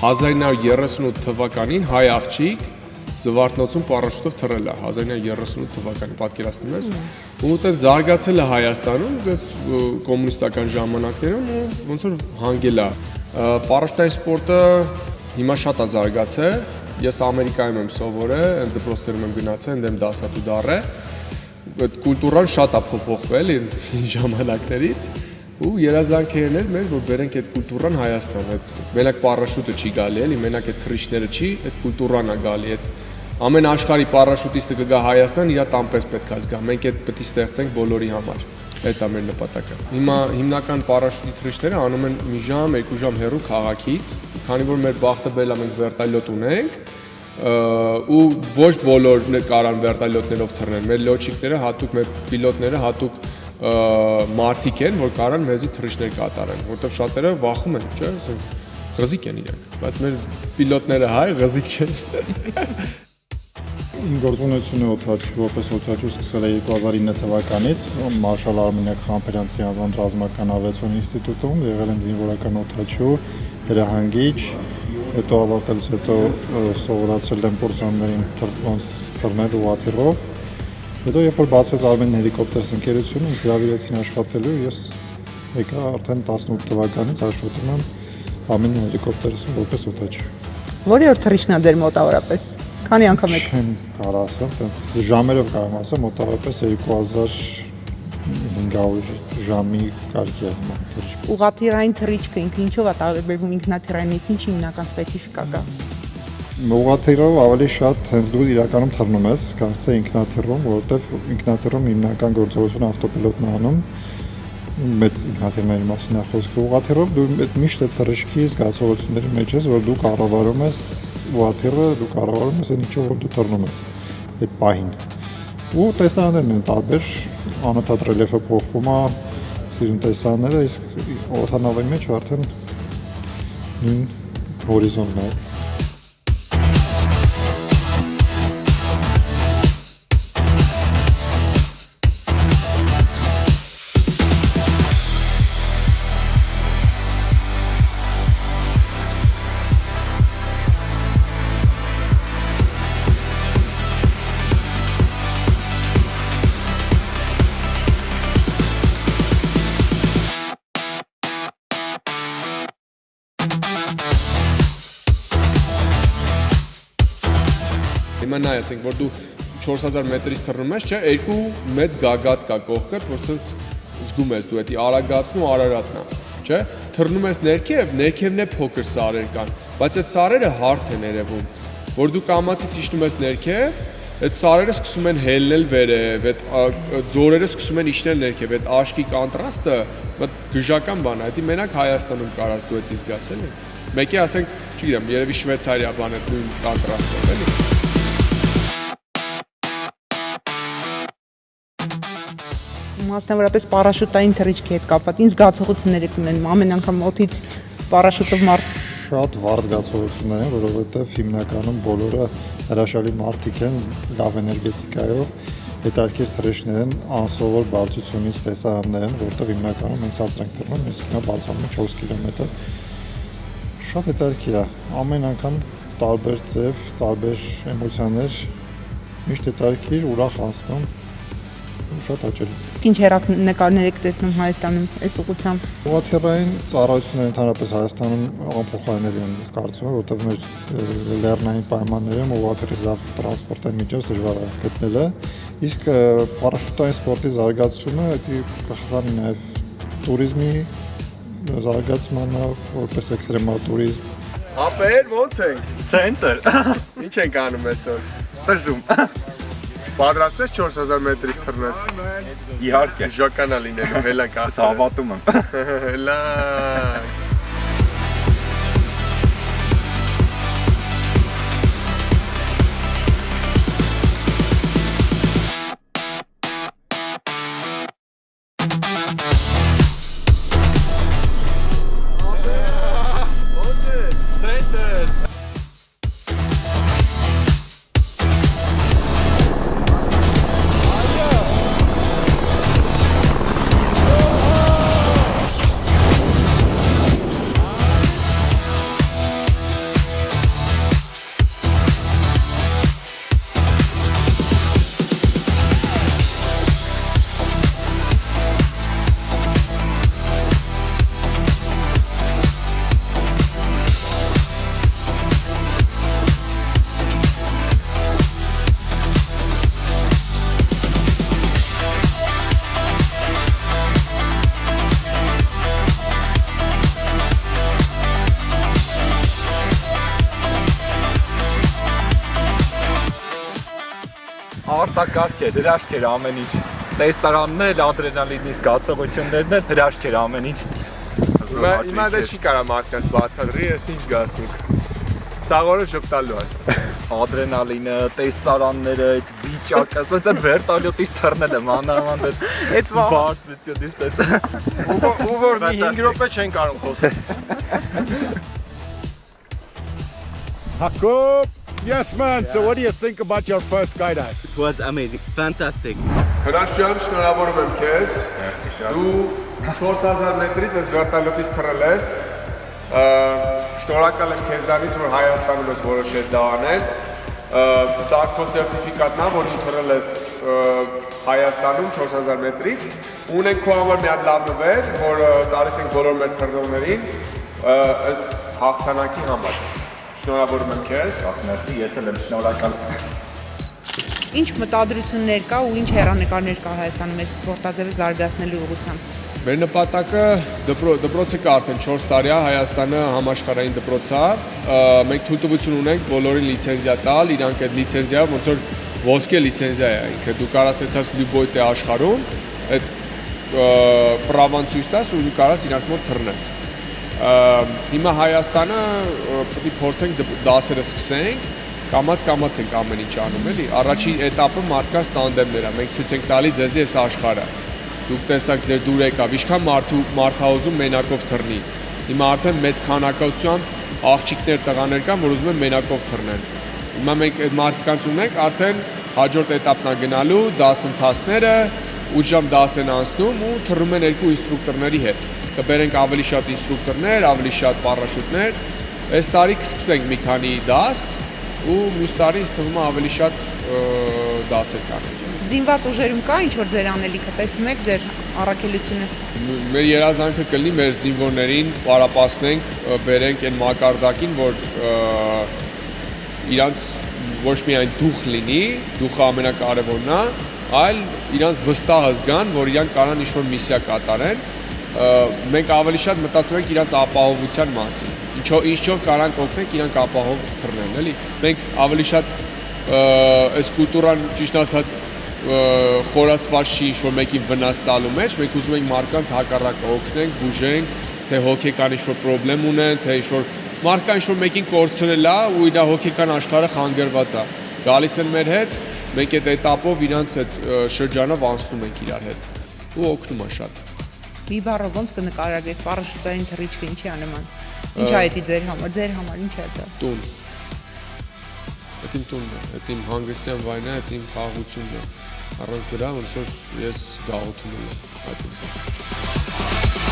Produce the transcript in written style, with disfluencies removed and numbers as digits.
1938 թվականին հայ աղջիկ Զվարթնոցում պարաշուտով թռել է 1938 թվականին, պատկերացնում ես, ու այդտեղ զարգացել է Հայաստանում, այդպես կոմունիստական ժամանակներում ու ոնց որ հանգել է։ Պարաշուտային սպորտը հիմա շատ է զարգացել, ես Ամերիկայում եմ սովորել, այն դպրոցներում եմ գնացել, այնտեղ դասատու դառ է, այդ կուլտուրան շատ է փոփոխվել այն ժամանակներից ու երազանքներն էր մեր, որ բերենք այդ կուլտուրան Հայաստան, այդ մենակ պարաշուտը չի գալի, էլի, մենակ այդ թռիչքները չի, այդ կուլտուրան է գալի, այդ ամեն աշխարհի պարաշուտիստը կգա Հայաստան, իր տամպես պետք է զգա, մենք այդ պետք է ստեղծենք բոլորի համար, այդ է մեր նպատակը։ Հիմա հիմնական պարաշուտի թռիչքները անում են մի ժամ, 2 ժամ հեռու քաղաքից, քանի որ մեր բախտը բերել է մենք վերտալյոտ ունենք, ու ոչ բոլորն կարան վերտալյոտներով թռնել, մեր լոջիկները հատուկ, մեր պիլոտները հատուկ մարդիկ են, որ կարան մեզի թռիչքներ կատարեն, որտեղ շատերը վախում են, չէ՞, ղզիկ են իրենք, բայց մեր պիլոտները հայ ղզիկ չեն։ Իմ գործունեությունը որպես օդաչու սկսել է 2009 թվականից Մարշալ Արմենիակ Խամփերյանցի անվան ռազմական ավիացիոն ինստիտուտում, եղել եմ զինվորական օդաչու, հրահանգիչ, հետո ավարտելուց հետո սովորացել եմ կուրսանտներին թռնել ուղղաթիռով։ Հետո երբ որ բացվեց Armen Helicopters ընկերությունը, ինձ հրավիրեցին աշխատելու, ես եկա արդեն 18 թվականից աշխատում եմ Armen Helicopters-ում որպես օդաչու։ Որի օր թռիչքն է դեր մոտավորապես։ Քանի անգամ եք։ Չեմ կարող ասեմ, տենց ժամերով կարող ասեմ, մոտավորապես 2500 ժամի կարգի է թռիչք։ Ուղղաթիռային թռիչքը ինքը ինչով է տարբերվում ինքնաթիռայինից, ինչ հիմնական սպეციფიკա կա։ Ուղղաթիռով ավելի շատ հենց դու իրականում թռնում ես, կարծես ինքնաթիռում, որովհետև ինքնաթիռում հիմնական գործողությունը ավտոպիլոտն է անում։ Մեծ ինքնաթիռների մասին է խոսքը։ Ուղղաթիռով դու միշտ այդ թռիչքի զգացողությունների մեջ ես, որ դու կառավարում ես ուղղաթիռը, դու կառավարում ես այն ինչով որ դու թռնում ես այդ պահին։ Ու տեսարաններն են տարբեր, անընդհատ ռելիեֆը փոխվում է, սիրուն տեսարանները, իսկ օդանավի մեջ արդեն նույն հորիզոնն է։ Հիմա նայ ասենք, որ դու 4000 մետրից թռնում ես, չէ, երկու մեծ գագաթ կա կողքդ, որ սենց զգում ես դու, էդի Արագածն ու Արարատն է, չէ, թռնում ես ներքևն է փոքր սարեր կան, բայց այդ սարերը հարթ են երևում, որ դու կամացից իջնում ես ներքև, այդ սարերը սկսում են հելնել վերև, այդ ձորերը սկսում են իջնել ներքև, այդ աշկի կոնտրաստը գժական բան է, դա մենակ Հայաստանում կարաս դու դա զգաս, էլի։ Մեկի ասենք, չգիտեմ, երևի Շվեյցարիա բան է նույն կոնտրաստով, էլի։ Մասնավորապես պարաշուտային թռիչքի հետ կապված ինչ զգացողություններ եք ունենում ամեն անգամ օդից պարաշուտով մարդ։ Շատ վառ զգացողություններ են, որովհետև հիմնականում բոլորը հրաշալի մարդիկ են, լավ էներգետիկայով, հետաքրքիր թռիչքներ են, անսովոր բարձրությունից տեսարաններ են, որտեղ հիմնականում մենք ցածր ենք թռնում, իսկ հիմա բացանում է 4 կիլոմետր։ Շատ հետաքրքիր է, ամեն անգամ տարբեր ձև, տարբեր էմոցիաներ, միշտ հետաքրքիր, ուրախ անցնում, շատ հաճելի։ Ինչ հեռանկարներ եք տեսնում Հայաստանում այս ուղղությամբ։ Ուղղաթիռային ծառայությունները ընդհանրապես Հայաստանում անփոխարինելի են կարծում, որովհետև մեր լեռնային պայմաններում ուղղաթիռի լավ տրանսպորտային միջոց դժվար է գտնելը, իսկ պարաշուտային սպորտի զարգացումը դա կխրանի նաև туриզմի զարգացմանը, որպես էքստրեմալ туриզմ։ Ապեր ո՞նց ենք։ Ցենտր։ Ինչ ենք անում այսօր։ Տժում։ Պատրաստ ես 4000 մետրից թռնես։ Իհարկե։ Ժոկանա լինելու, վելա կասես։ Հավատում եմ։ Լավ։ արտակարգ է, հրաշք էր ամեն ինչ։ Տեսարանն էլ, ադրենալինի զգացողություններն էլ, հրաշք էր ամեն ինչ։ Հիմա դա չի կարա մարդկանց բացատրի, ես ինչ գասմիկ։ Սաղորը շփտալու ասած։ Ադրենալինը, տեսարանները, այդ վիճակը, ասած այդ վերտալյոտից թռնել եմ անհավանդ այդ բարձրությունից այդպես։ Ու որ մի 5 րոպե չեն կարող խոսել։ Jacob, yes man, so what do you think about your first skydive? It was amazing, fantastic. Հրաշ ջան, շնորհավորում եմ քեզ։ Դու 4000 մետրից ես վերտալյոտից թռել ես։ Շնորհակալ եմ քեզանից, որ Հայաստանում ես որոշել դա անել։ Սա քո սերտիֆիկատն է, որ դու թռել ես Հայաստանում 4000 մետրից։ Ունենք քո համար մի հատ լավ նվեր, որ տալիս ենք բոլոր մեր թռնողներին այս հաղթանակի համար։ Շնորհավորում եմ քեզ։ Մերսի, ես էլ եմ շնորհակալ։ Ինչ մտադրություններ կա ու ինչ հեռանկարներ կա Հայաստանում այս սպորտաձևը զարգացնելու ուղղությամբ։ Մեր նպատակը դպրոցը կա արդեն 4 տարի է, Հայաստանը համաշխարհային դպրոց է։ Մենք թույլտվություն ունենք բոլորին լիցենզիա տալ, իրանք այդ լիցենզիա ոնց որ ոսկե լիցենզիա է, ինքը դու կարաս այդպես լյուբոյ տե աշխարհում, այդ պրավան ցույց տաս ու դու կարաս իրանց մոտ թռնես։ Հիմա Հայաստանը պետք է փորձենք դասերը սկսենք, կամաց ենք ամեն ինչ անում, էլի։ Առաջին этаպը մարդկանց տանդեմներ է, մենք ցույց ենք տալի ձեզի այս աշխարհը։ Դուք տեսաք ձեր դուր եկավ, ինչքան մարդահոզում մենակով թռնի։ Հիմա արդեն մեծ քանակությամբ աղջիկներ, տղաներ կան, որ ուզում են մենակով թռնեն։ Հիմա մենք այդ մարդկանց ունենք, արդեն հաջորդ этаպն է գնալու, դասընթացները, 8 ժամ դաս են անցնում ու թռնում են երկու ինստրուկտորների հետ։ Կբերենք ավելի շատ ինստրուկտորներ, ավելի շատ պարաշուտներ։ Այս տարի կսկսենք մի քանի դաս ու մյուս տարի ինձ թվում է ավելի շատ դասեր կանենք։ Զինված ուժերում կա ինչ որ ձեր անելիքը, տեսնում եք ձեր առաքելությունը։ Մեր երազանքը կլինի մեր զինվորներին պարապացնենք, բերենք այն մակարդակին, որ իրանց ոչ միայն դուխ լինի, դուխը ամենակարևորն է, այլ իրանց վստահ զգան, որ իրանք կարան ինչ-որ միսիա կատարեն։ Մենք ավելի շատ մտածում ենք իրանց ապահովության մասին։ Ինչով կարանք օգնենք իրանք ապահով թռնեն, էլի։ Մենք ավելի շատ այս կուլտուրան ճիշտ ասած խորացված չի ինչ-որ մեկին վնաս տալու մեջ, մենք ուզում ենք մարդկանց հակառակը օգնենք, բուժենք, թե հոգեկան ինչ-որ խնդրեմ ունեն, թե ինչ-որ մարդկան ինչ-որ մեկին կորցրել է ու իր հոգեկան աշխարհը խանգարված է։ Գալիս են մեր հետ, մենք այդ этаպով իրանց այդ շրջանով անցնում ենք իրար հետ ու օգնում է շատ։ Մի բառով ոնց կնկարագրեք պարաշուտային թռիչքը ինչի անման։ Ինչ է դա ձեր համար ինչ է դա։ Տուն։ Այդ իմ տունն է, այդ իմ հանգստյան վայրն է, այդ իմ խաղաղությունն է։ Առանց դրա ոնց որ ես գաղութում եմ այդպես։